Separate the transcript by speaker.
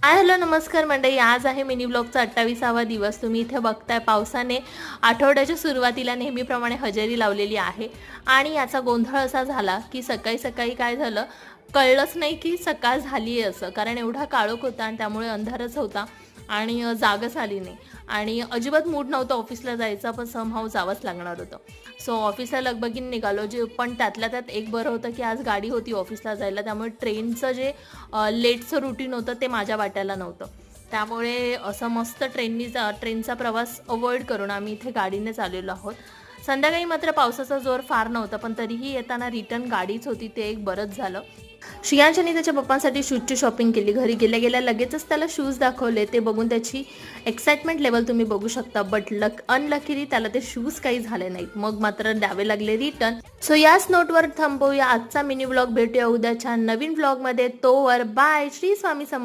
Speaker 1: Hello नमस्कार मंडळी, आज आहे मिनी ब्लॉगचा 28वा दिवस. तुम्ही इथे बघताय पावसाने आठवड्याच्या सुरुवातीला नेहमीप्रमाणे हजेरी लावलेली आहे. आणि याचा गोंधळ असा झाला की सकाळी सकाळी काय झालं कळलंच नाही की सकाळ झाली आहे असं, कारण एवढा काळोख होता आणि त्यामुळे अंधारच होता आणि जागच आली नाही आणि अजिबात मूड नव्हतं ऑफिसला जायचा, पण समहाऊ जावंच लागणार होतं. सो ऑफिसला लगबगीने निघालो. जे पण त्यातल्या त्यात एक बरं होतं की आज गाडी होती ऑफिसला जायला, त्यामुळे ट्रेनचं जे लेटचं रुटीन होतं ते माझ्या वाट्याला नव्हतं. त्यामुळे असं मस्त ट्रेनचा प्रवास अवॉइड करून आम्ही इथे गाडीनेच आलेलो आहोत. संध्याकाळी मात्र पावसाचा जोर फार नव्हता, पण तरीही येताना रिटर्न गाडीच होती, ते एक बरंच झालं. श्रियांशने त्याच्या पप्पांसाठी शूजची शॉपिंग केली. घरी गेल्या गेल्या लगेचच त्याला शूज दाखवले. ते बघून त्याची एक्साइटमेंट लेवल तुम्ही बघू शकता. बट अनलकीली त्याला ते शूज काही झाले नाहीत. मग मात्र द्यावे लागले रिटर्न. सो याच नोटवर थांबवूया आजचा मिनी व्लॉग. भेटूया उद्याच्या नवीन व्लॉगमध्ये. तोवर बाय. श्री स्वामी समर्थ.